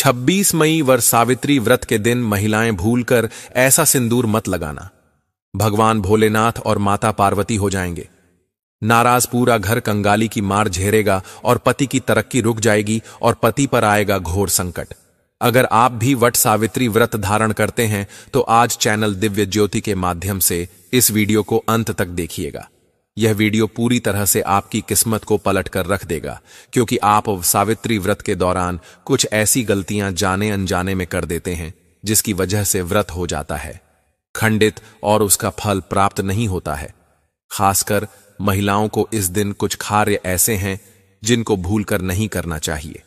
26 मई वर सावित्री व्रत के दिन महिलाएं भूलकर ऐसा सिंदूर मत लगाना। भगवान भोलेनाथ और माता पार्वती हो जाएंगे नाराज। पूरा घर कंगाली की मार झेलेगा और पति की तरक्की रुक जाएगी और पति पर आएगा घोर संकट। अगर आप भी वट सावित्री व्रत धारण करते हैं तो आज चैनल दिव्य ज्योति के माध्यम से इस वीडियो को अंत तक देखिएगा। यह वीडियो पूरी तरह से आपकी किस्मत को पलट कर रख देगा, क्योंकि आप सावित्री व्रत के दौरान कुछ ऐसी गलतियां जाने अनजाने में कर देते हैं जिसकी वजह से व्रत हो जाता है खंडित और उसका फल प्राप्त नहीं होता है। खासकर महिलाओं को इस दिन कुछ कार्य ऐसे हैं जिनको भूलकर नहीं करना चाहिए।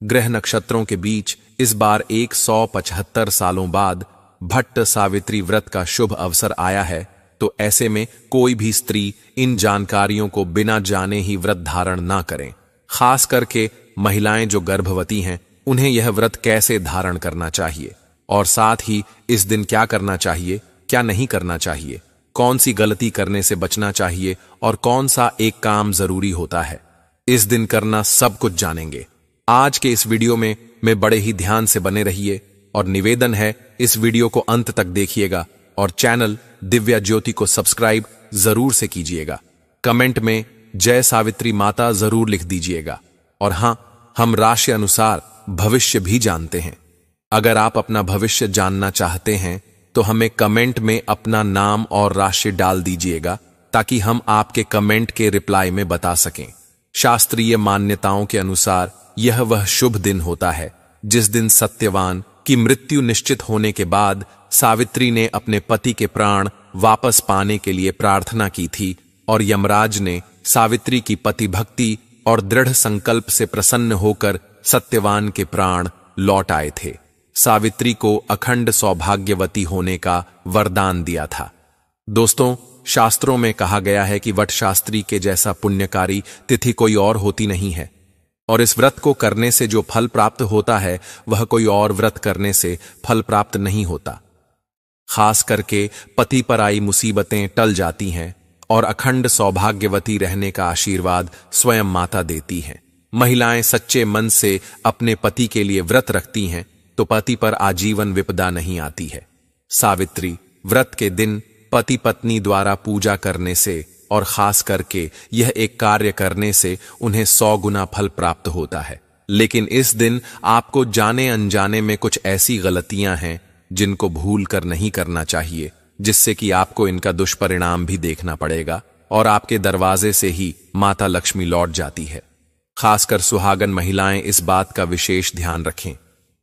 ग्रह नक्षत्रों के बीच इस बार 175 सालों बाद भट्ट सावित्री व्रत का शुभ अवसर आया है, तो ऐसे में कोई भी स्त्री इन जानकारियों को बिना जाने ही व्रत धारण ना करें। खास करके महिलाएं जो गर्भवती हैं उन्हें यह व्रत कैसे धारण करना चाहिए और साथ ही इस दिन क्या करना चाहिए, क्या नहीं करना चाहिए, कौन सी गलती करने से बचना चाहिए और कौन सा एक काम जरूरी होता है, इस दिन करना सब कुछ जानेंगे। आज के इस वीडियो में बड़े ही ध्यान से बने रहिए और निवेदन है इस वीडियो को अंत तक देखिएगा और चैनल दिव्या ज्योति को सब्सक्राइब जरूर से कीजिएगा। कमेंट में जय सावित्री माता जरूर लिख दीजिएगा। और हां, हम राशि अनुसार भविष्य भी जानते हैं। अगर आप अपना भविष्य जानना चाहते हैं तो हमें कमेंट में अपना नाम और राशि डाल दीजिएगा ताकि हम आपके कमेंट के रिप्लाई में बता सकें। शास्त्रीय मान्यताओं के अनुसार यह वह शुभ दिन होता है जिस दिन सत्यवान की मृत्यु निश्चित होने के बाद सावित्री ने अपने पति के प्राण वापस पाने के लिए प्रार्थना की थी और यमराज ने सावित्री की पति भक्ति और दृढ़ संकल्प से प्रसन्न होकर सत्यवान के प्राण लौट आए थे। सावित्री को अखंड सौभाग्यवती होने का वरदान दिया था। दोस्तों, शास्त्रों में कहा गया है कि वट शास्त्री के जैसा पुण्यकारी तिथि कोई और होती नहीं है और इस व्रत को करने से जो फल प्राप्त होता है वह कोई और व्रत करने से फल प्राप्त नहीं होता। खास करके पति पर आई मुसीबतें टल जाती हैं और अखंड सौभाग्यवती रहने का आशीर्वाद स्वयं माता देती हैं। महिलाएं सच्चे मन से अपने पति के लिए व्रत रखती हैं तो पति पर आजीवन विपदा नहीं आती है। सावित्री व्रत के दिन पति पत्नी द्वारा पूजा करने से और खास करके यह एक कार्य करने से उन्हें 100 गुना फल प्राप्त होता है। लेकिन इस दिन आपको जाने अनजाने में कुछ ऐसी गलतियां हैं जिनको भूल कर नहीं करना चाहिए, जिससे कि आपको इनका दुष्परिणाम भी देखना पड़ेगा और आपके दरवाजे से ही माता लक्ष्मी लौट जाती है। खासकर सुहागन महिलाएं इस बात का विशेष ध्यान रखें,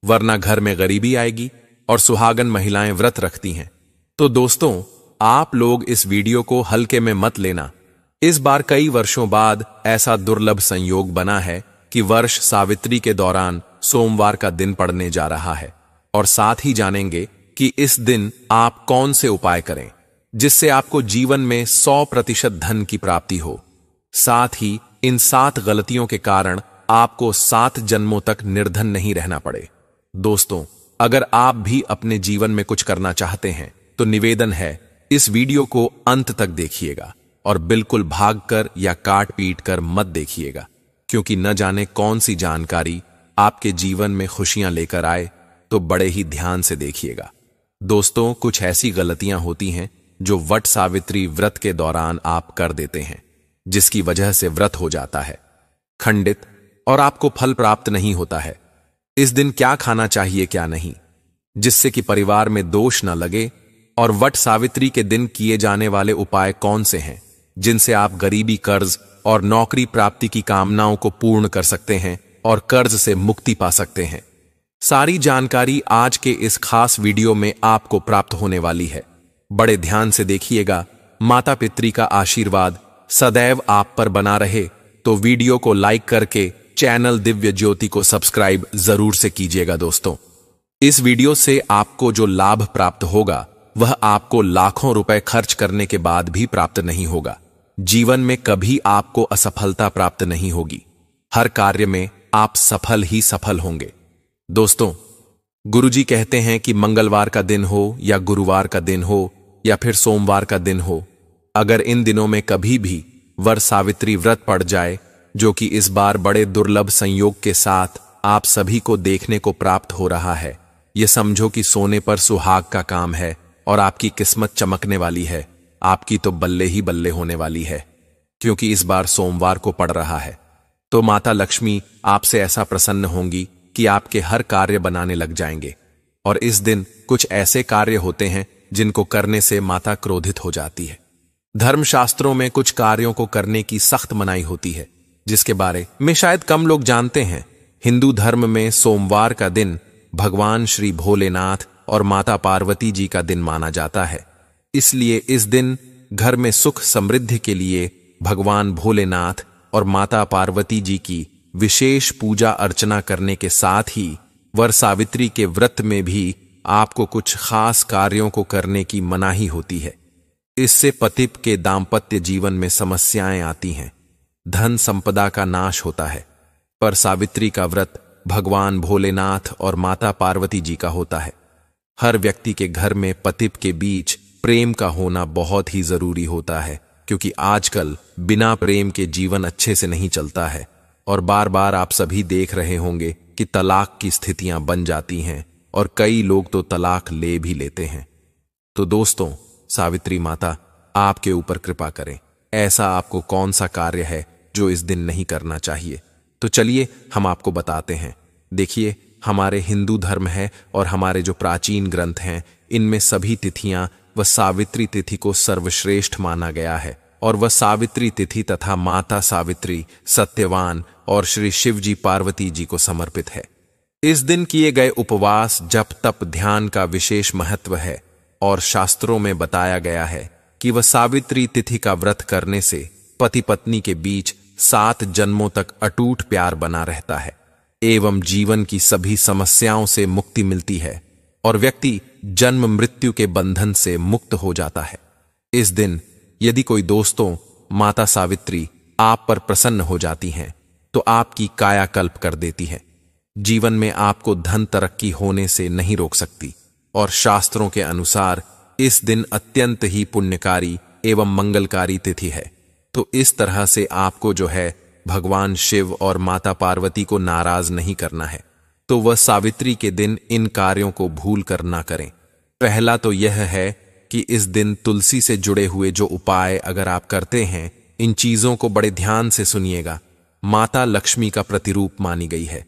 वरना घर में गरीबी आएगी। और सुहागन महिलाएं व्रत रखती हैं तो दोस्तों, आप लोग इस वीडियो को हल्के में मत लेना। इस बार कई वर्षों बाद ऐसा दुर्लभ संयोग बना है कि वर्ष सावित्री के दौरान सोमवार का दिन पड़ने जा रहा है और साथ ही जानेंगे कि इस दिन आप कौन से उपाय करें जिससे आपको जीवन में 100% धन की प्राप्ति हो। साथ ही इन 7 गलतियों के कारण आपको 7 जन्मों तक निर्धन नहीं रहना पड़े। दोस्तों, अगर आप भी अपने जीवन में कुछ करना चाहते हैं तो निवेदन है इस वीडियो को अंत तक देखिएगा और बिल्कुल भागकर या काट पीट कर मत देखिएगा, क्योंकि न जाने कौन सी जानकारी आपके जीवन में खुशियां लेकर आए, तो बड़े ही ध्यान से देखिएगा। दोस्तों, कुछ ऐसी गलतियां होती हैं जो वट सावित्री व्रत के दौरान आप कर देते हैं जिसकी वजह से व्रत हो जाता है खंडित और आपको फल प्राप्त नहीं होता है। इस दिन क्या खाना चाहिए क्या नहीं, जिससे कि परिवार में दोष न लगे, और वट सावित्री के दिन किए जाने वाले उपाय कौन से हैं जिनसे आप गरीबी, कर्ज और नौकरी प्राप्ति की कामनाओं को पूर्ण कर सकते हैं और कर्ज से मुक्ति पा सकते हैं। सारी जानकारी आज के इस खास वीडियो में आपको प्राप्त होने वाली है। बड़े ध्यान से देखिएगा। माता पितरी का आशीर्वाद सदैव आप पर बना रहे तो वीडियो को लाइक करके चैनल दिव्य ज्योति को सब्सक्राइब जरूर से कीजिएगा। दोस्तों, इस वीडियो से आपको जो लाभ प्राप्त होगा वह आपको लाखों रुपए खर्च करने के बाद भी प्राप्त नहीं होगा। जीवन में कभी आपको असफलता प्राप्त नहीं होगी। हर कार्य में आप सफल ही सफल होंगे। दोस्तों, गुरुजी कहते हैं कि मंगलवार का दिन हो या गुरुवार का दिन हो या फिर सोमवार का दिन हो, अगर इन दिनों में कभी भी वर सावित्री व्रत पड़ जाए, जो कि इस बार बड़े दुर्लभ संयोग के साथ आप सभी को देखने को प्राप्त हो रहा है। ये समझो कि सोने पर सुहाग का काम है और आपकी किस्मत चमकने वाली है। आपकी तो बल्ले ही बल्ले होने वाली है, क्योंकि इस बार सोमवार को पड़ रहा है। तो माता लक्ष्मी आपसे ऐसा प्रसन्न होंगी कि आपके हर कार्य बनाने लग जाएंगे। और इस दिन कुछ ऐसे कार्य होते हैं जिनको करने से माता क्रोधित हो जाती है। धर्मशास्त्रों में कुछ कार्यों को करने की सख्त मनाही होती है, जिसके बारे में शायद कम लोग जानते हैं। हिंदू धर्म में सोमवार का दिन भगवान श्री भोलेनाथ और माता पार्वती जी का दिन माना जाता है। इसलिए इस दिन घर में सुख समृद्धि के लिए भगवान भोलेनाथ और माता पार्वती जी की विशेष पूजा अर्चना करने के साथ ही वर सावित्री के व्रत में भी आपको कुछ खास कार्यों को करने की मनाही होती है। इससे पति के दाम्पत्य जीवन में समस्याएं आती हैं, धन संपदा का नाश होता है। पर सावित्री का व्रत भगवान भोलेनाथ और माता पार्वती जी का होता है। हर व्यक्ति के घर में पति के बीच प्रेम का होना बहुत ही जरूरी होता है, क्योंकि आजकल बिना प्रेम के जीवन अच्छे से नहीं चलता है। और बार बार आप सभी देख रहे होंगे कि तलाक की स्थितियां बन जाती हैं और कई लोग तो तलाक ले भी लेते हैं। तो दोस्तों, सावित्री माता आपके ऊपर कृपा करें। ऐसा आपको कौन सा कार्य है जो इस दिन नहीं करना चाहिए? तो चलिए हम आपको बताते हैं। देखिए, हमारे हिंदू धर्म है और हमारे जो प्राचीन ग्रंथ हैं, इनमें सभी तिथियां व सावित्री तिथि को सर्वश्रेष्ठ माना गया है। और वह सावित्री तिथि तथा माता सावित्री, सत्यवान और श्री शिव जी पार्वती जी को समर्पित है। इस दिन किए गए उपवास, जप, तप, ध्यान का विशेष महत्व है और शास्त्रों में बताया गया है कि वह सावित्री तिथि का व्रत करने से पति पत्नी के बीच 7 जन्मों तक अटूट प्यार बना रहता है एवं जीवन की सभी समस्याओं से मुक्ति मिलती है और व्यक्ति जन्म मृत्यु के बंधन से मुक्त हो जाता है। इस दिन यदि कोई दोस्तों माता सावित्री आप पर प्रसन्न हो जाती हैं तो आपकी कायाकल्प कर देती है। जीवन में आपको धन तरक्की होने से नहीं रोक सकती और शास्त्रों के अनुसार इस दिन अत्यंत ही पुण्यकारी एवं मंगलकारी तिथि है। तो इस तरह से आपको जो है भगवान शिव और माता पार्वती को नाराज नहीं करना है। तो वह सावित्री के दिन इन कार्यों को भूल कर ना करें। पहला तो यह है कि इस दिन तुलसी से जुड़े हुए जो उपाय अगर आप करते हैं, इन चीजों को बड़े ध्यान से सुनिएगा। माता लक्ष्मी का प्रतिरूप मानी गई है।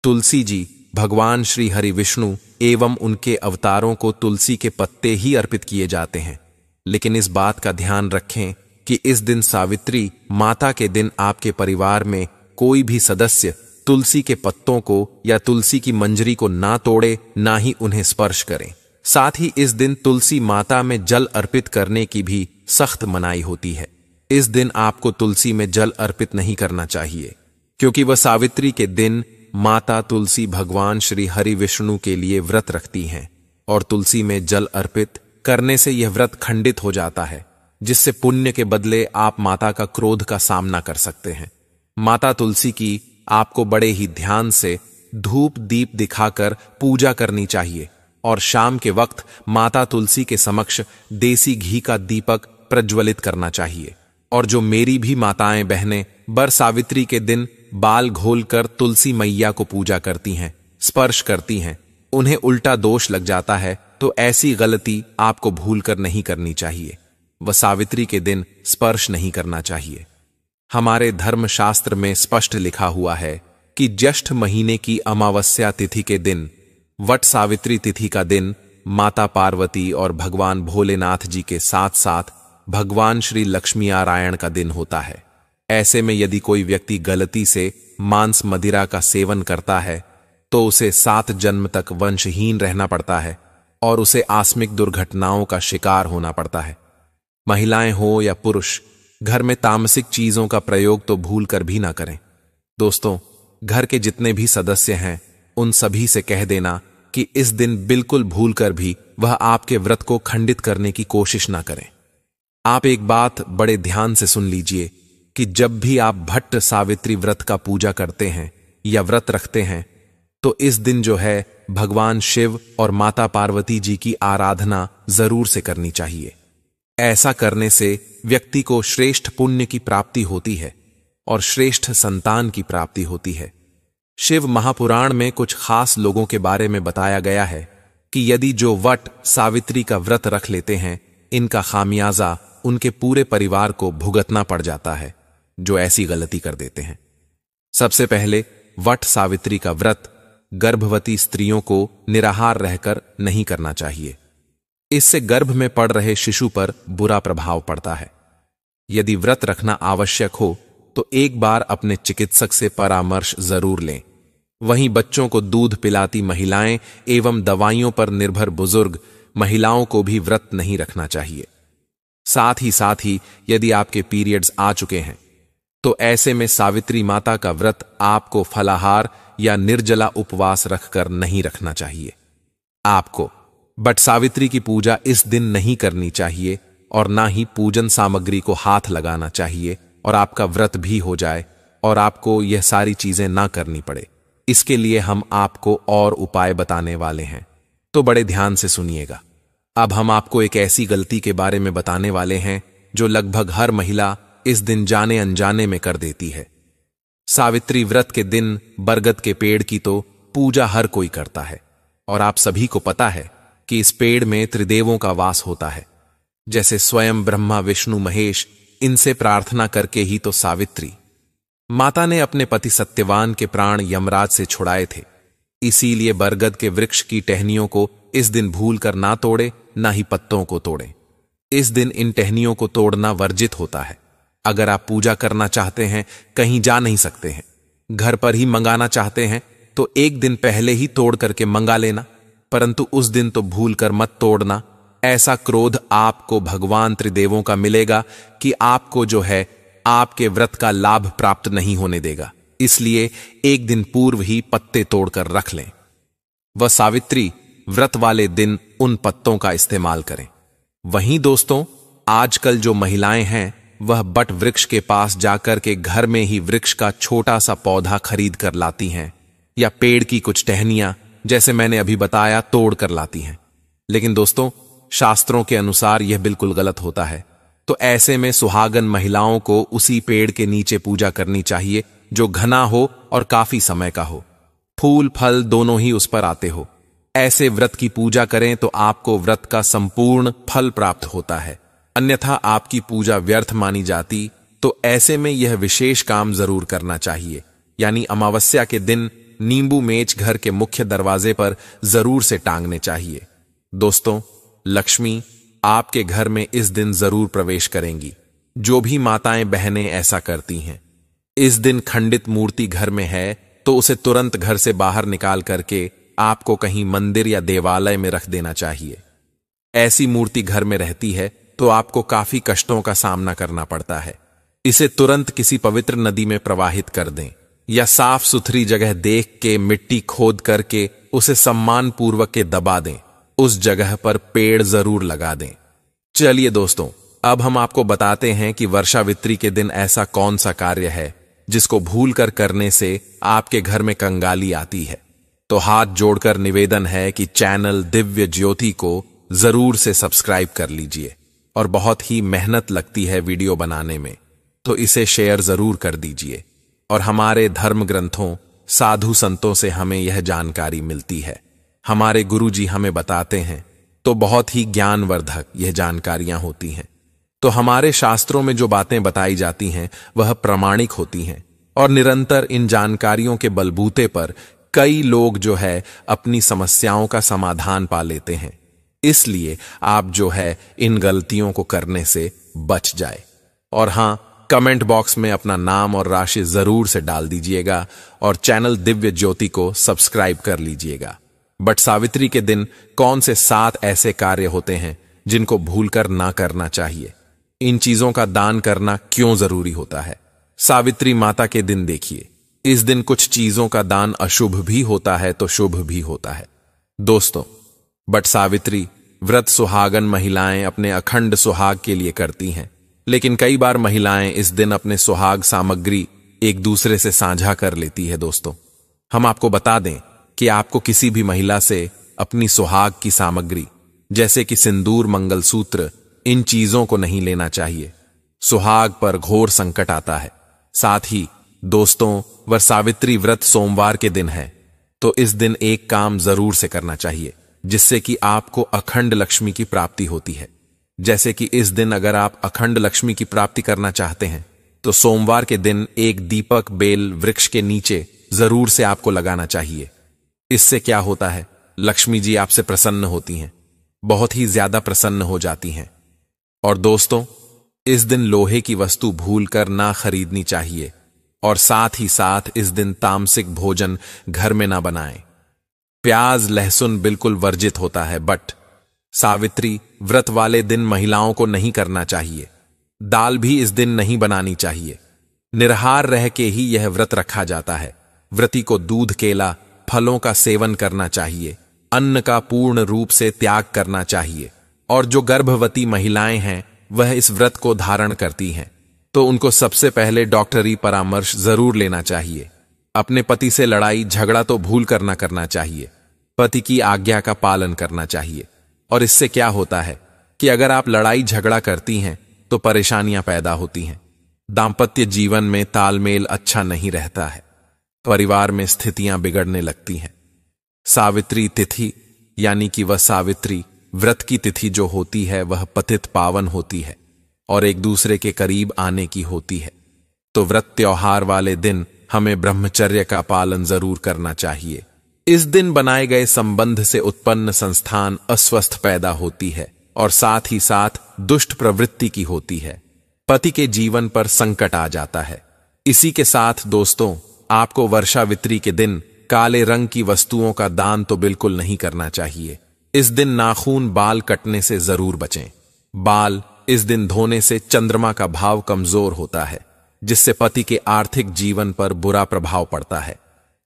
तुलसी जी भगवान श्री हरि विष्णु एवं उनके अवतारों को तुलसी के पत्ते ही अर्पित किए जाते हैं। लेकिन इस बात का ध्यान रखें कि इस दिन सावित्री माता के दिन आपके परिवार में कोई भी सदस्य तुलसी के पत्तों को या तुलसी की मंजरी को ना तोड़े, ना ही उन्हें स्पर्श करें। साथ ही इस दिन तुलसी माता में जल अर्पित करने की भी सख्त मनाही होती है। इस दिन आपको तुलसी में जल अर्पित नहीं करना चाहिए, क्योंकि वह सावित्री के दिन माता तुलसी भगवान श्री हरि विष्णु के लिए व्रत रखती हैं और तुलसी में जल अर्पित करने से यह व्रत खंडित हो जाता है, जिससे पुण्य के बदले आप माता का क्रोध का सामना कर सकते हैं। माता तुलसी की आपको बड़े ही ध्यान से धूप दीप दिखाकर पूजा करनी चाहिए और शाम के वक्त माता तुलसी के समक्ष देसी घी का दीपक प्रज्वलित करना चाहिए। और जो मेरी भी माताएं बहनें बर सावित्री के दिन बाल घोलकर तुलसी मैया को पूजा करती हैं, स्पर्श करती हैं, उन्हें उल्टा दोष लग जाता है। तो ऐसी गलती आपको भूलकर नहीं करनी चाहिए। वह सावित्री के दिन स्पर्श नहीं करना चाहिए। हमारे धर्मशास्त्र में स्पष्ट लिखा हुआ है कि ज्येष्ठ महीने की अमावस्या तिथि के दिन, वट सावित्री तिथि का दिन माता पार्वती और भगवान भोलेनाथ जी के साथ साथ भगवान श्री लक्ष्मी नारायण का दिन होता है। ऐसे में यदि कोई व्यक्ति गलती से मांस मदिरा का सेवन करता है तो उसे 7 जन्म तक वंशहीन रहना पड़ता है और उसे आकस्मिक दुर्घटनाओं का शिकार होना पड़ता है। महिलाएं हो या पुरुष, घर में तामसिक चीजों का प्रयोग तो भूल कर भी ना करें। दोस्तों, घर के जितने भी सदस्य हैं उन सभी से कह देना कि इस दिन बिल्कुल भूल कर भी वह आपके व्रत को खंडित करने की कोशिश ना करें। आप एक बात बड़े ध्यान से सुन लीजिए कि जब भी आप भट्ट सावित्री व्रत का पूजा करते हैं या व्रत रखते हैं तो इस दिन जो है भगवान शिव और माता पार्वती जी की आराधना जरूर से करनी चाहिए। ऐसा करने से व्यक्ति को श्रेष्ठ पुण्य की प्राप्ति होती है और श्रेष्ठ संतान की प्राप्ति होती है। शिव महापुराण में कुछ खास लोगों के बारे में बताया गया है कि यदि जो वट सावित्री का व्रत रख लेते हैं, इनका खामियाजा उनके पूरे परिवार को भुगतना पड़ जाता है जो ऐसी गलती कर देते हैं। सबसे पहले वट सावित्री का व्रत गर्भवती स्त्रियों को निराहार रहकर नहीं करना चाहिए। इससे गर्भ में पड़ रहे शिशु पर बुरा प्रभाव पड़ता है। यदि व्रत रखना आवश्यक हो तो एक बार अपने चिकित्सक से परामर्श जरूर लें। वहीं बच्चों को दूध पिलाती महिलाएं एवं दवाइयों पर निर्भर बुजुर्ग महिलाओं को भी व्रत नहीं रखना चाहिए। साथ ही यदि आपके पीरियड्स आ चुके हैं तो ऐसे में सावित्री माता का व्रत आपको फलाहार या निर्जला उपवास रखकर नहीं रखना चाहिए। आपको बट सावित्री की पूजा इस दिन नहीं करनी चाहिए और ना ही पूजन सामग्री को हाथ लगाना चाहिए और आपका व्रत भी हो जाए और आपको यह सारी चीजें ना करनी पड़े। इसके लिए हम आपको और उपाय बताने वाले हैं, तो बड़े ध्यान से सुनिएगा। अब हम आपको एक ऐसी गलती के बारे में बताने वाले हैं जो लगभग हर महिला इस दिन जाने अनजाने में कर देती है। सावित्री व्रत के दिन बरगद के पेड़ की तो पूजा हर कोई करता है और आप सभी को पता है कि इस पेड़ में त्रिदेवों का वास होता है, जैसे स्वयं ब्रह्मा विष्णु महेश। इनसे प्रार्थना करके ही तो सावित्री माता ने अपने पति सत्यवान के प्राण यमराज से छुड़ाए थे। इसीलिए बरगद के वृक्ष की टहनियों को इस दिन भूलकर ना तोड़े, ना ही पत्तों को तोड़े। इस दिन इन टहनियों को तोड़ना वर्जित होता है। अगर आप पूजा करना चाहते हैं, कहीं जा नहीं सकते हैं, घर पर ही मंगाना चाहते हैं तो एक दिन पहले ही तोड़ करके मंगा लेना, परंतु उस दिन तो भूल कर मत तोड़ना। ऐसा क्रोध आपको भगवान त्रिदेवों का मिलेगा कि आपको जो है आपके व्रत का लाभ प्राप्त नहीं होने देगा। इसलिए एक दिन पूर्व ही पत्ते तोड़कर रख लें। वह सावित्री व्रत वाले दिन उन पत्तों का इस्तेमाल करें। वहीं दोस्तों, आजकल जो महिलाएं हैं वह बट वृक्ष के पास जाकर के घर में ही वृक्ष का छोटा सा पौधा खरीद कर लाती हैं या पेड़ की कुछ टहनियां, जैसे मैंने अभी बताया, तोड़ कर लाती हैं। लेकिन दोस्तों, शास्त्रों के अनुसार यह बिल्कुल गलत होता है। तो ऐसे में सुहागन महिलाओं को उसी पेड़ के नीचे पूजा करनी चाहिए जो घना हो और काफी समय का हो, फूल फल दोनों ही उस पर आते हो। ऐसे व्रत की पूजा करें तो आपको व्रत का संपूर्ण फल प्राप्त होता है, अन्यथा आपकी पूजा व्यर्थ मानी जाती। तो ऐसे में यह विशेष काम जरूर करना चाहिए, यानी अमावस्या के दिन नींबू मेज घर के मुख्य दरवाजे पर जरूर से टांगने चाहिए। दोस्तों, लक्ष्मी आपके घर में इस दिन जरूर प्रवेश करेंगी। जो भी माताएं बहनें ऐसा करती हैं, इस दिन खंडित मूर्ति घर में है तो उसे तुरंत घर से बाहर निकाल करके आपको कहीं मंदिर या देवालय में रख देना चाहिए। ऐसी मूर्ति घर में रहती है तो आपको काफी कष्टों का सामना करना पड़ता है। इसे तुरंत किसी पवित्र नदी में प्रवाहित कर दें या साफ सुथरी जगह देख के मिट्टी खोद करके उसे सम्मान पूर्वक के दबा दें। उस जगह पर पेड़ जरूर लगा दें। चलिए दोस्तों, अब हम आपको बताते हैं कि वर्षावित्री के दिन ऐसा कौन सा कार्य है जिसको भूल कर करने से आपके घर में कंगाली आती है। तो हाथ जोड़कर निवेदन है कि चैनल दिव्य ज्योति को जरूर से सब्सक्राइब कर लीजिए, और बहुत ही मेहनत लगती है वीडियो बनाने में, तो इसे शेयर जरूर कर दीजिए। और हमारे धर्म ग्रंथों, साधु संतों से हमें यह जानकारी मिलती है, हमारे गुरुजी हमें बताते हैं, तो बहुत ही ज्ञानवर्धक यह जानकारियां होती हैं। तो हमारे शास्त्रों में जो बातें बताई जाती हैं वह प्रामाणिक होती हैं, और निरंतर इन जानकारियों के बलबूते पर कई लोग जो है अपनी समस्याओं का समाधान पा लेते हैं। इसलिए आप जो है इन गलतियों को करने से बच जाए। और हां, कमेंट बॉक्स में अपना नाम और राशि जरूर से डाल दीजिएगा और चैनल दिव्य ज्योति को सब्सक्राइब कर लीजिएगा। बट सावित्री के दिन कौन से 7 ऐसे कार्य होते हैं जिनको भूलकर ना करना चाहिए? इन चीजों का दान करना क्यों जरूरी होता है? सावित्री माता के दिन देखिए, इस दिन कुछ चीजों का दान अशुभ भी होता है तो शुभ भी होता है। दोस्तों, बट सावित्री व्रत सुहागन महिलाएं अपने अखंड सुहाग के लिए करती हैं, लेकिन कई बार महिलाएं इस दिन अपने सुहाग सामग्री एक दूसरे से साझा कर लेती है। दोस्तों, हम आपको बता दें कि आपको किसी भी महिला से अपनी सुहाग की सामग्री जैसे कि सिंदूर, मंगलसूत्र, इन चीजों को नहीं लेना चाहिए। सुहाग पर घोर संकट आता है। साथ ही दोस्तों, वट सावित्री व्रत सोमवार के दिन है, तो इस दिन एक काम जरूर से करना चाहिए जिससे कि आपको अखंड लक्ष्मी की प्राप्ति होती है। जैसे कि इस दिन अगर आप अखंड लक्ष्मी की प्राप्ति करना चाहते हैं तो सोमवार के दिन एक दीपक बेल वृक्ष के नीचे जरूर से आपको लगाना चाहिए। इससे क्या होता है, लक्ष्मी जी आपसे प्रसन्न होती हैं, बहुत ही ज्यादा प्रसन्न हो जाती हैं। और दोस्तों, इस दिन लोहे की वस्तु भूलकर ना खरीदनी चाहिए और साथ ही साथ इस दिन तामसिक भोजन घर में ना बनाएं। प्याज लहसुन बिल्कुल वर्जित होता है, बट सावित्री व्रत वाले दिन महिलाओं को नहीं करना चाहिए। दाल भी इस दिन नहीं बनानी चाहिए। निराहार रह के ही यह व्रत रखा जाता है। व्रती को दूध केला फलों का सेवन करना चाहिए, अन्न का पूर्ण रूप से त्याग करना चाहिए। और जो गर्भवती महिलाएं हैं वह इस व्रत को धारण करती हैं तो उनको सबसे पहले डॉक्टरी परामर्श जरूर लेना चाहिए। अपने पति से लड़ाई झगड़ा तो भूल कर ना करना चाहिए। पति की आज्ञा का पालन करना चाहिए। और इससे क्या होता है कि अगर आप लड़ाई झगड़ा करती हैं तो परेशानियां पैदा होती हैं। दांपत्य जीवन में तालमेल अच्छा नहीं रहता है, परिवार में स्थितियां बिगड़ने लगती हैं। सावित्री तिथि यानी कि वह सावित्री व्रत की तिथि जो होती है वह पतित पावन होती है और एक दूसरे के करीब आने की होती है। तो व्रत त्योहार वाले दिन हमें ब्रह्मचर्य का पालन जरूर करना चाहिए। इस दिन बनाए गए संबंध से उत्पन्न संस्थान अस्वस्थ पैदा होती है और साथ ही साथ दुष्ट प्रवृत्ति की होती है। पति के जीवन पर संकट आ जाता है। इसी के साथ दोस्तों, आपको वर्षावित्री के दिन काले रंग की वस्तुओं का दान तो बिल्कुल नहीं करना चाहिए। इस दिन नाखून बाल कटने से जरूर बचें। बाल इस दिन धोने से चंद्रमा का भाव कमजोर होता है जिससे पति के आर्थिक जीवन पर बुरा प्रभाव पड़ता है।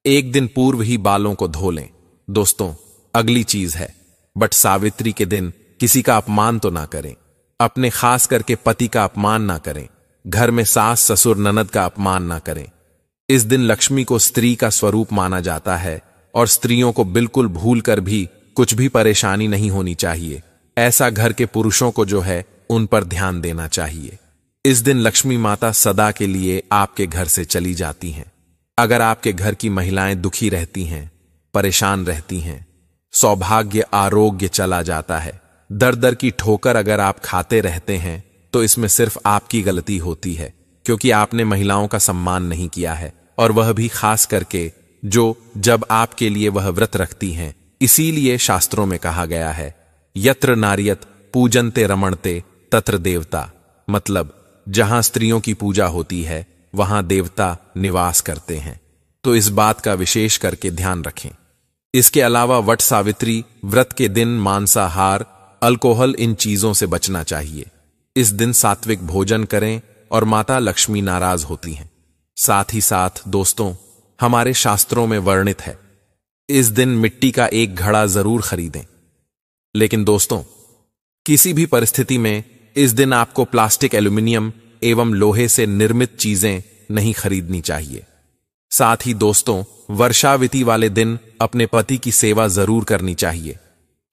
एक दिन पूर्व ही बालों को धो लें। दोस्तों, अगली चीज है, बट सावित्री के दिन किसी का अपमान तो ना करें। अपने खास करके पति का अपमान ना करें। घर में सास ससुर ननद का अपमान ना करें। इस दिन लक्ष्मी को स्त्री का स्वरूप माना जाता है और स्त्रियों को बिल्कुल भूल कर भी कुछ भी परेशानी नहीं होनी चाहिए। ऐसा घर के पुरुषों को जो है उन पर ध्यान देना चाहिए। इस दिन लक्ष्मी माता सदा के लिए आपके घर से चली जाती हैं। अगर आपके घर की महिलाएं दुखी रहती हैं, परेशान रहती हैं, सौभाग्य आरोग्य चला जाता है, दर दर की ठोकर अगर आप खाते रहते हैं तो इसमें सिर्फ आपकी गलती होती है क्योंकि आपने महिलाओं का सम्मान नहीं किया है और वह भी खास करके जो जब आपके लिए वह व्रत रखती हैं। इसीलिए शास्त्रों में कहा गया है, यत्र नार्यत पूजनते रमणते तत्र देवता, मतलब जहां स्त्रियों की पूजा होती है वहां देवता निवास करते हैं। तो इस बात का विशेष करके ध्यान रखें। इसके अलावा वट सावित्री व्रत के दिन मांसाहार अल्कोहल इन चीजों से बचना चाहिए। इस दिन सात्विक भोजन करें और माता लक्ष्मी नाराज होती हैं। साथ ही साथ दोस्तों, हमारे शास्त्रों में वर्णित है, इस दिन मिट्टी का एक घड़ा जरूर खरीदें। लेकिन दोस्तों, किसी भी परिस्थिति में इस दिन आपको प्लास्टिक, एल्यूमिनियम एवं लोहे से निर्मित चीजें नहीं खरीदनी चाहिए। साथ ही दोस्तों, वर्षाविती वाले दिन अपने पति की सेवा जरूर करनी चाहिए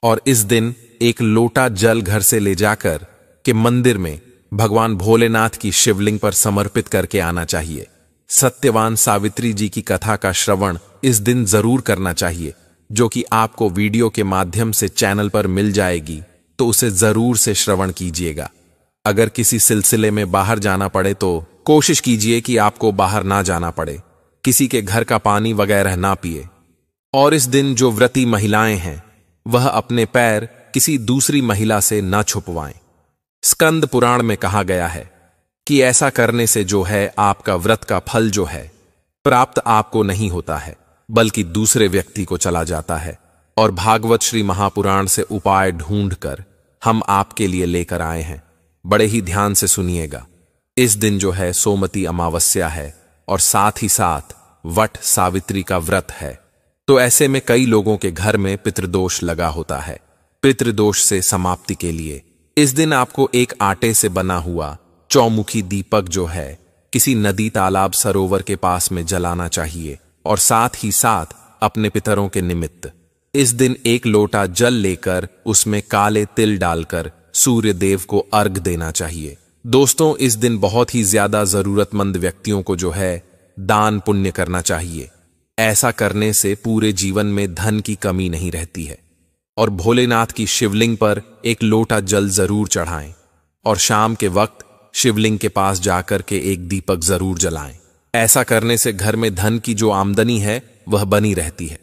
और इस दिन एक लोटा जल घर से ले जाकर के मंदिर में भगवान भोलेनाथ की शिवलिंग पर समर्पित करके आना चाहिए। सत्यवान सावित्री जी की कथा का श्रवण इस दिन जरूर करना चाहिए, जो कि आपको वीडियो के माध्यम से चैनल पर मिल जाएगी, तो उसे जरूर से श्रवण कीजिएगा। अगर किसी सिलसिले में बाहर जाना पड़े तो कोशिश कीजिए कि आपको बाहर ना जाना पड़े, किसी के घर का पानी वगैरह ना पिए। और इस दिन जो व्रती महिलाएं हैं वह अपने पैर किसी दूसरी महिला से ना छुपवाएं। स्कंद पुराण में कहा गया है कि ऐसा करने से जो है आपका व्रत का फल जो है प्राप्त आपको नहीं होता है, बल्कि दूसरे व्यक्ति को चला जाता है। और भागवत श्री महापुराण से उपाय ढूंढकर हम आपके लिए लेकर आए हैं। बड़े ही ध्यान से सुनिएगा। इस दिन जो है सोमती अमावस्या है और साथ ही साथ वट सावित्री का व्रत है। तो ऐसे में कई लोगों के घर में पितृदोष लगा होता है। पितृदोष से समाप्ति के लिए इस दिन आपको एक आटे से बना हुआ चौमुखी दीपक जो है किसी नदी, तालाब, सरोवर के पास में जलाना चाहिए और साथ ही साथ अपने पितरों के निमित्त इस दिन एक लोटा जल लेकर उसमें काले तिल डालकर सूर्य देव को अर्घ देना चाहिए। दोस्तों, इस दिन बहुत ही ज्यादा जरूरतमंद व्यक्तियों को जो है दान पुण्य करना चाहिए। ऐसा करने से पूरे जीवन में धन की कमी नहीं रहती है। और भोलेनाथ की शिवलिंग पर एक लोटा जल जरूर चढ़ाएं और शाम के वक्त शिवलिंग के पास जाकर के एक दीपक जरूर जलाएं। ऐसा करने से घर में धन की जो आमदनी है वह बनी रहती है।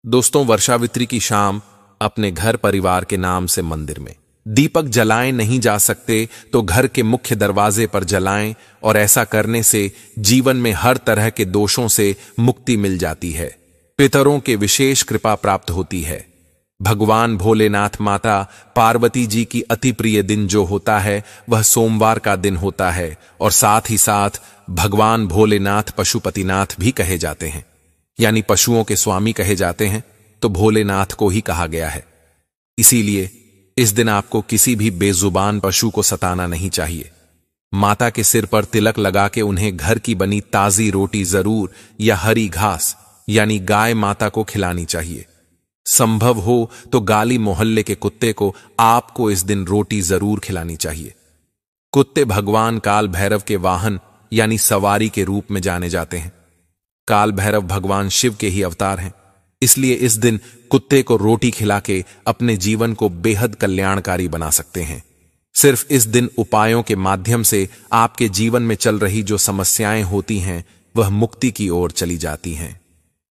दोस्तों, वर्षावित्री की शाम अपने घर परिवार के नाम से मंदिर में दीपक जलाएं नहीं जा सकते तो घर के मुख्य दरवाजे पर जलाएं, और ऐसा करने से जीवन में हर तरह के दोषों से मुक्ति मिल जाती है। पितरों के विशेष कृपा प्राप्त होती है। भगवान भोलेनाथ माता पार्वती जी की अति प्रिय दिन जो होता है वह सोमवार का दिन होता है, और साथ ही साथ भगवान भोलेनाथ पशुपतिनाथ भी कहे जाते हैं, यानी पशुओं के स्वामी कहे जाते हैं, तो भोलेनाथ को ही कहा गया है। इसीलिए इस दिन आपको किसी भी बेजुबान पशु को सताना नहीं चाहिए। माता के सिर पर तिलक लगा के उन्हें घर की बनी ताजी रोटी जरूर या हरी घास यानी गाय माता को खिलानी चाहिए। संभव हो तो गाली मोहल्ले के कुत्ते को आपको इस दिन रोटी जरूर खिलानी चाहिए। कुत्ते भगवान काल भैरव के वाहन यानी सवारी के रूप में जाने जाते हैं। काल भैरव भगवान शिव के ही अवतार हैं, इसलिए इस दिन कुत्ते को रोटी खिला के अपने जीवन को बेहद कल्याणकारी बना सकते हैं। सिर्फ इस दिन उपायों के माध्यम से आपके जीवन में चल रही जो समस्याएं होती हैं वह मुक्ति की ओर चली जाती हैं।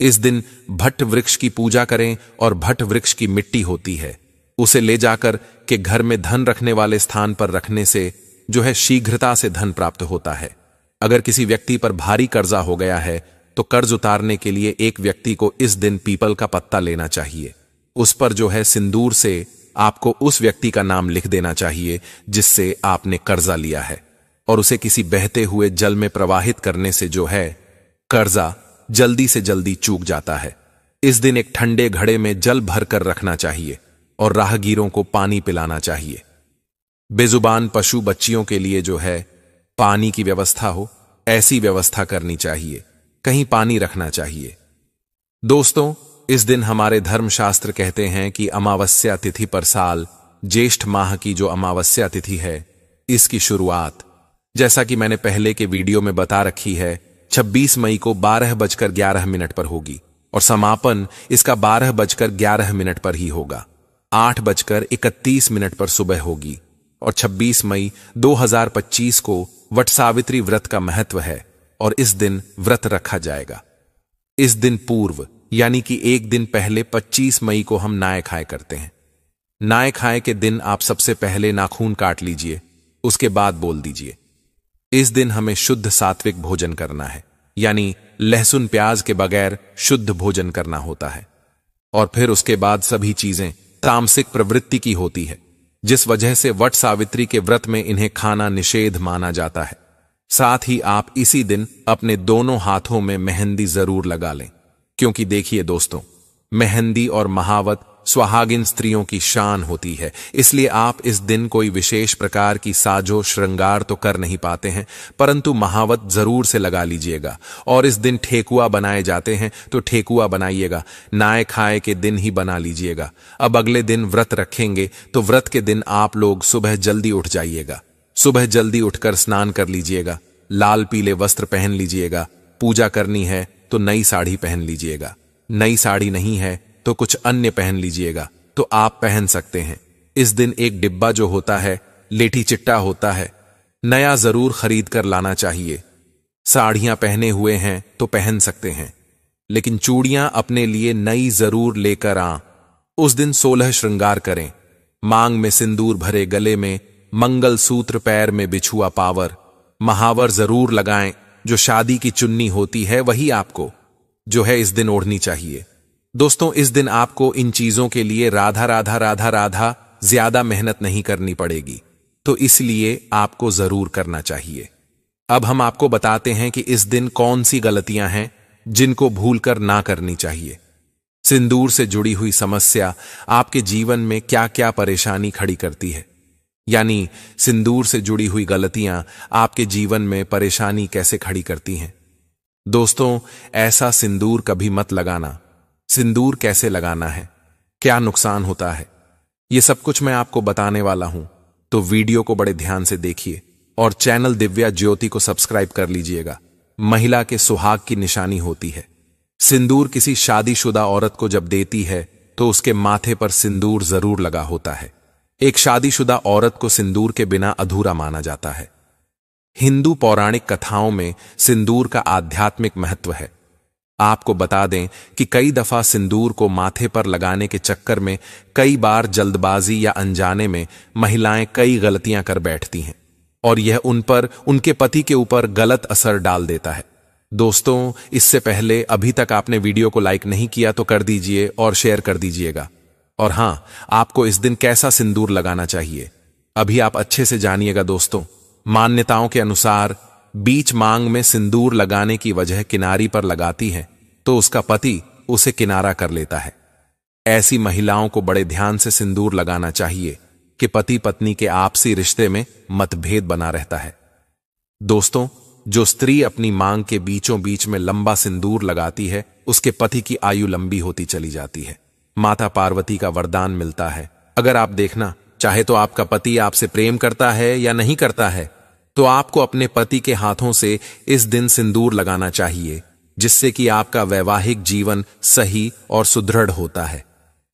इस दिन भट्ट वृक्ष की पूजा करें, और भट्ट वृक्ष की मिट्टी होती है उसे ले जाकर के घर में धन रखने वाले स्थान पर रखने से जो है शीघ्रता से धन प्राप्त होता है। अगर किसी व्यक्ति पर भारी कर्जा हो गया है तो कर्ज उतारने के लिए एक व्यक्ति को इस दिन पीपल का पत्ता लेना चाहिए। उस पर जो है सिंदूर से आपको उस व्यक्ति का नाम लिख देना चाहिए जिससे आपने कर्जा लिया है, और उसे किसी बहते हुए जल में प्रवाहित करने से जो है कर्जा जल्दी से जल्दी चूक जाता है। इस दिन एक ठंडे घड़े में जल भरकर रखना चाहिए और राहगीरों को पानी पिलाना चाहिए। बेजुबान पशु बच्चियों के लिए जो है पानी की व्यवस्था हो ऐसी व्यवस्था करनी चाहिए, कहीं पानी रखना चाहिए। दोस्तों, इस दिन हमारे धर्मशास्त्र कहते हैं कि अमावस्या तिथि पर साल ज्येष्ठ माह की जो अमावस्या तिथि है इसकी शुरुआत, जैसा कि मैंने पहले के वीडियो में बता रखी है, 26 मई को 12:11 पर होगी, और समापन इसका 12:11 पर ही होगा। 8:31 पर सुबह होगी, और 26 मई 2025 को वट सावित्री व्रत का महत्व है और इस दिन व्रत रखा जाएगा। इस दिन पूर्व यानी कि एक दिन पहले 25 मई को हम नाय खाए करते हैं। नाय खाए के दिन आप सबसे पहले नाखून काट लीजिए, उसके बाद बोल दीजिए। इस दिन हमें शुद्ध सात्विक भोजन करना है, यानी लहसुन प्याज के बगैर शुद्ध भोजन करना होता है। और फिर उसके बाद सभी चीजें तामसिक प्रवृत्ति की होती है, जिस वजह से वट सावित्री के व्रत में इन्हें खाना निषेध माना जाता है। साथ ही आप इसी दिन अपने दोनों हाथों में मेहंदी जरूर लगा लें, क्योंकि देखिए दोस्तों, मेहंदी और महावत सुहागिन स्त्रियों की शान होती है। इसलिए आप इस दिन कोई विशेष प्रकार की साजो श्रृंगार तो कर नहीं पाते हैं, परंतु महावत जरूर से लगा लीजिएगा। और इस दिन ठेकुआ बनाए जाते हैं तो ठेकुआ बनाइएगा, नाय खाए के दिन ही बना लीजिएगा। अब अगले दिन व्रत रखेंगे तो व्रत के दिन आप लोग सुबह जल्दी उठ जाइएगा। सुबह जल्दी उठकर स्नान कर लीजिएगा, लाल पीले वस्त्र पहन लीजिएगा। पूजा करनी है तो नई साड़ी पहन लीजिएगा, नई साड़ी नहीं है तो कुछ अन्य पहन लीजिएगा तो आप पहन सकते हैं। इस दिन एक डिब्बा जो होता है लेठी चिट्टा होता है, नया जरूर खरीद कर लाना चाहिए। साड़ियां पहने हुए हैं तो पहन सकते हैं, लेकिन चूड़ियां अपने लिए नई जरूर लेकर आ। उस दिन 16 श्रृंगार करें, मांग में सिंदूर भरे गले में, मंगल सूत्र पैर में बिछुआ पावर, महावर जरूर लगाएं। जो शादी की चुन्नी होती है वही आपको जो है इस दिन ओढ़नी चाहिए। दोस्तों, इस दिन आपको इन चीजों के लिए राधा राधा राधा राधा ज्यादा मेहनत नहीं करनी पड़ेगी, तो इसलिए आपको जरूर करना चाहिए। अब हम आपको बताते हैं कि इस दिन कौन सी गलतियां हैं जिनको भूलकर ना करनी चाहिए। सिंदूर से जुड़ी हुई समस्या आपके जीवन में क्या क्या परेशानी खड़ी करती है, यानी सिंदूर से जुड़ी हुई गलतियां आपके जीवन में परेशानी कैसे खड़ी करती हैं। दोस्तों, ऐसा सिंदूर कभी मत लगाना। सिंदूर कैसे लगाना है, क्या नुकसान होता है, यह सब कुछ मैं आपको बताने वाला हूं, तो वीडियो को बड़े ध्यान से देखिए और चैनल दिव्या ज्योति को सब्सक्राइब कर लीजिएगा महिला के सुहाग की निशानी होती है। सिंदूर किसी शादीशुदा औरत को जब देती है तो उसके माथे पर सिंदूर जरूर लगा होता है। एक शादीशुदा औरत को सिंदूर के बिना अधूरा माना जाता है। हिंदू पौराणिक कथाओं में सिंदूर का आध्यात्मिक महत्व है। आपको बता दें कि कई दफा सिंदूर को माथे पर लगाने के चक्कर में कई बार जल्दबाजी या अनजाने में महिलाएं कई गलतियां कर बैठती हैं और यह उन पर, उनके पति के ऊपर गलत असर डाल देता है। दोस्तों, इससे पहले अभी तक आपने वीडियो को लाइक नहीं किया तो कर दीजिए और शेयर कर दीजिएगा। और हां, आपको इस दिन कैसा सिंदूर लगाना चाहिए अभी आप अच्छे से जानिएगा। दोस्तों, मान्यताओं के अनुसार बीच मांग में सिंदूर लगाने की वजह किनारी पर लगाती है तो उसका पति उसे किनारा कर लेता है। ऐसी महिलाओं को बड़े ध्यान से सिंदूर लगाना चाहिए कि पति पत्नी के आपसी रिश्ते में मतभेद बना रहता है। दोस्तों, जो स्त्री अपनी मांग के बीचों बीच में लंबा सिंदूर लगाती है उसके पति की आयु लंबी होती चली जाती है। माता पार्वती का वरदान मिलता है। अगर आप देखना चाहे तो आपका पति आपसे प्रेम करता है या नहीं करता है, तो आपको अपने पति के हाथों से इस दिन सिंदूर लगाना चाहिए, जिससे कि आपका वैवाहिक जीवन सही और सुदृढ़ होता है।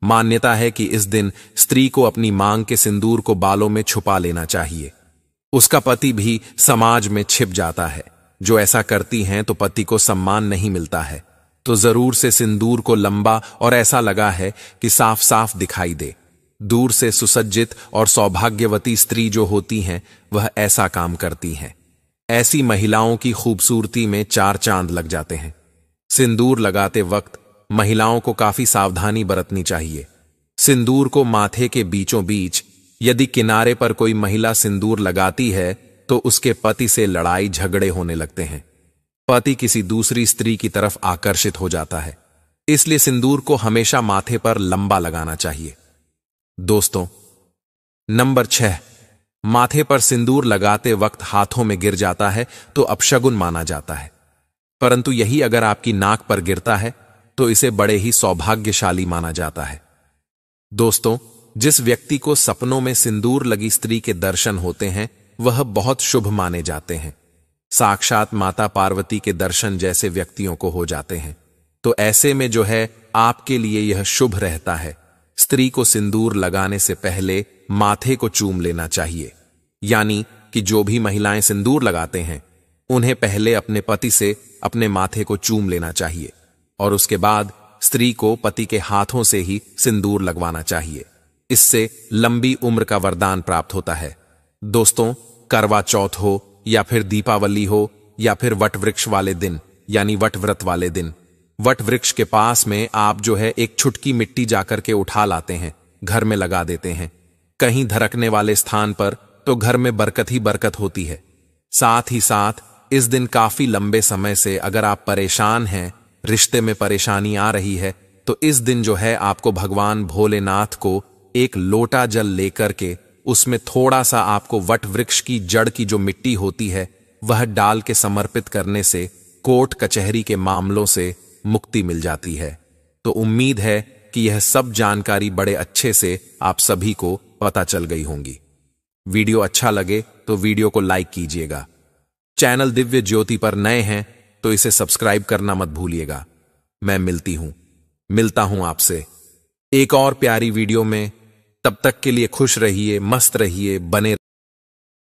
मान्यता है कि इस दिन स्त्री को अपनी मांग के सिंदूर को बालों में छुपा लेना चाहिए। उसका पति भी समाज में छिप जाता है। जो ऐसा करती हैं तो पति को सम्मान नहीं मिलता है। तो जरूर से सिंदूर को लंबा और ऐसा लगा है कि साफ साफ दिखाई दे। दूर से सुसज्जित और सौभाग्यवती स्त्री जो होती हैं वह ऐसा काम करती हैं। ऐसी महिलाओं की खूबसूरती में चार चांद लग जाते हैं। सिंदूर लगाते वक्त महिलाओं को काफी सावधानी बरतनी चाहिए। सिंदूर को माथे के बीचों बीच यदि किनारे पर कोई महिला सिंदूर लगाती है तो उसके पति से लड़ाई झगड़े होने लगते हैं। पति किसी दूसरी स्त्री की तरफ आकर्षित हो जाता है। इसलिए सिंदूर को हमेशा माथे पर लंबा लगाना चाहिए। दोस्तों, नंबर 6, माथे पर सिंदूर लगाते वक्त हाथों में गिर जाता है तो अपशगुन माना जाता है, परंतु यही अगर आपकी नाक पर गिरता है तो इसे बड़े ही सौभाग्यशाली माना जाता है। दोस्तों, जिस व्यक्ति को सपनों में सिंदूर लगी स्त्री के दर्शन होते हैं वह बहुत शुभ माने जाते हैं। साक्षात माता पार्वती के दर्शन जैसे व्यक्तियों को हो जाते हैं। तो ऐसे में जो है आपके लिए यह शुभ रहता है। स्त्री को सिंदूर लगाने से पहले माथे को चूम लेना चाहिए। यानी कि जो भी महिलाएं सिंदूर लगाते हैं उन्हें पहले अपने पति से अपने माथे को चूम लेना चाहिए और उसके बाद स्त्री को पति के हाथों से ही सिंदूर लगवाना चाहिए। इससे लंबी उम्र का वरदान प्राप्त होता है। दोस्तों, करवा चौथ हो या फिर दीपावली हो या फिर वट वृक्ष वाले दिन यानी वट व्रत वाले दिन, वट वृक्ष के पास में आप जो है एक छुटकी मिट्टी जाकर के उठा लाते हैं, घर में लगा देते हैं। कहीं धरकने वाले स्थान पर तो घर में बरकत ही बरकत होती है। साथ ही साथ इस दिन काफी लंबे समय से अगर आप परेशान हैं, रिश्ते में परेशानी आ रही है, तो इस दिन जो है आपको भगवान भोलेनाथ को एक लोटा जल लेकर के उसमें थोड़ा सा आपको वट वृक्ष की जड़ की जो मिट्टी होती है वह डाल के समर्पित करने से कोर्ट कचहरी के मामलों से मुक्ति मिल जाती है। तो उम्मीद है कि यह सब जानकारी बड़े अच्छे से आप सभी को पता चल गई होंगी। वीडियो अच्छा लगे तो वीडियो को लाइक कीजिएगा। चैनल दिव्य ज्योति पर नए हैं तो इसे सब्सक्राइब करना मत भूलिएगा। मैं मिलता हूं आपसे एक और प्यारी वीडियो में। तब तक के लिए खुश रहिए, मस्त रहिए, बने